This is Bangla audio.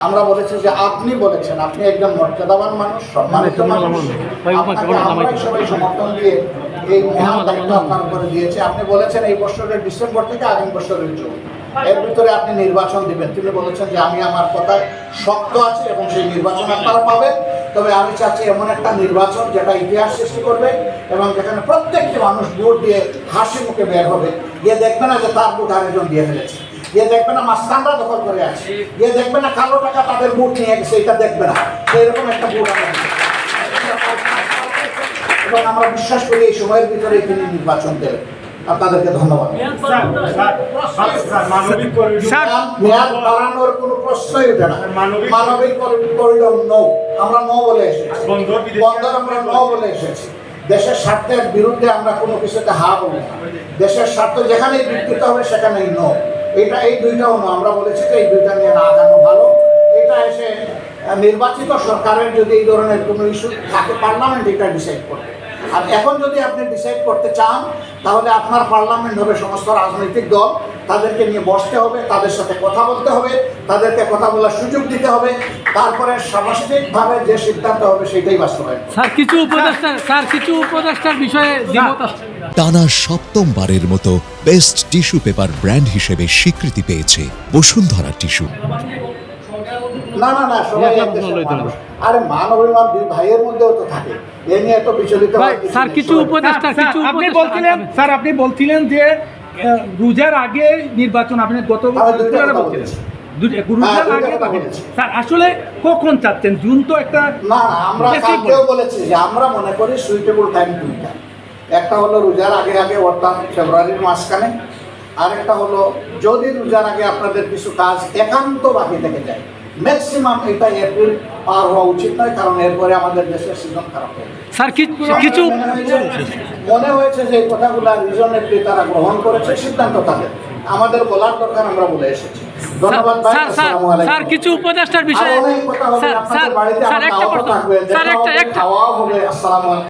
আমরা বলেছি যে আপনি বলেছেন আপনি একজন মর্যাদাবান মানুষ, সম্মানিত মানুষ, আপনাকে আমরাই সবাই সমর্থন দিয়ে এই মহান দায়িত্ব আপনার উপরে দিয়েছে। আপনি বলেছেন এই বছরের ডিসেম্বর থেকে আগামী বছরের জুন এর ভিতরে আপনি নির্বাচন দিবেন। তিনি বলেছেন যে আমি আমার কথায় শক্ত আছি এবং সেই নির্বাচন আপনারা পাবেন। তবে আমি চাচ্ছি এমন একটা নির্বাচন যেটা ইতিহাস সৃষ্টি করবে এবং যেখানে প্রত্যেকটি মানুষ ভোট দিয়ে হাসি মুখে বের হবে, গিয়ে দেখবে না যে তার ভোট আরেকজন দিয়ে ফেলেছে, গিয়ে দেখবে না মাস্তানরা দখল করে আছে, গিয়ে দেখবে না কালো টাকা তাদের ভোট নিয়ে গেছে, এটা দেখবে না। এরকম একটা ভোট এবং আমরা বিশ্বাস করি এই সময়ের ভিতরে তিনি নির্বাচন দেবেন। আপনাদেরকে ধন্যবাদ। মেয়াদ বাড়ানোর কোনো প্রশ্নই ওঠে না। মানবিক করিডোর নো, আমরা নো বলে এসেছি, বন্দর আমরা নো বলে এসেছি। দেশের স্বার্থের বিরুদ্ধে আমরা কোনো কিছুতে হা বলি না। দেশের স্বার্থ যেখানেই বিকৃত হবে সেখানেই নো। এটা এই দুইটাও নো। আমরা বলেছি যে এই দুইটা নিয়ে না আগানো ভালো। এটা এসে নির্বাচিত সরকারের যদি এই ধরনের কোনো ইস্যু থাকে পার্লামেন্ট এটা ডিসাইড করবে। আর এখন যদি আপনি ডিসাইড করতে চান তাহলে আপনার পার্লামেন্ট হবে সমস্ত রাজনৈতিক দল, তাদেরকে নিয়ে বসতে হবে, তাদের সাথে কথা বলতে হবে, তাদেরকে কথা বলার সুযোগ দিতে হবে, তারপরে সামষ্টিকভাবে যে সিদ্ধান্ত হবে সেটাই বাস্তবায়ন। কিছু উপদেষ্টার বিষয়ে দ্বিমত আছে। টানা সপ্তমবারের মতো বেস্ট টিস্যু পেপার ব্র্যান্ড হিসেবে স্বীকৃতি পেয়েছে বসুন্ধরা টিস্যু। না না না, সবাই আরে মান অভিমান দুই ভাইয়ের মধ্যেও তো থাকে, এ নিয়ে তো বিচলিত। স্যার কিছু উপদেষ্টা আপনি বলছিলেন যে রোজার আগে নির্বাচন, আপনি গত বলছিলেন স্যার আসলে কখন চাচ্ছেন? জুন তো একটা না, আমরা কালকেও বলেছি যে আমরা মনে করি সুইটেবল টাইম দুইটা। একটা হলো রোজার আগে আগে অর্থাৎ ফেব্রুয়ারির মাঝখানে, আরেকটা হলো যদি রোজার আগে আপনাদের কিছু কাজ একান্ত বাকি থেকে যায়, ম্যাক্সিমাম এটা এপ্রিল পার হওয়া উচিত নয়, কারণ এরপরে আমাদের দেশের সিজন খারাপ হয়ে যায়। স্যার কিছু মনে হয়েছে যে এই কথাগুলো রিজনেবলি তারা গ্রহণ করেছে, সিদ্ধান্ত তাদের, আমাদের বলার দরকার আমরা বলে এসেছি। ধন্যবাদ ভাই। আসসালামু আলাইকুম। স্যার কিছু উপদেষ্টার বিষয়ে অনেক কথা হবে, আপনাদের বাড়িতে আমার দাওয়াত থাকবে, খাওয়া হবে। আসসালামু আলাইকুম।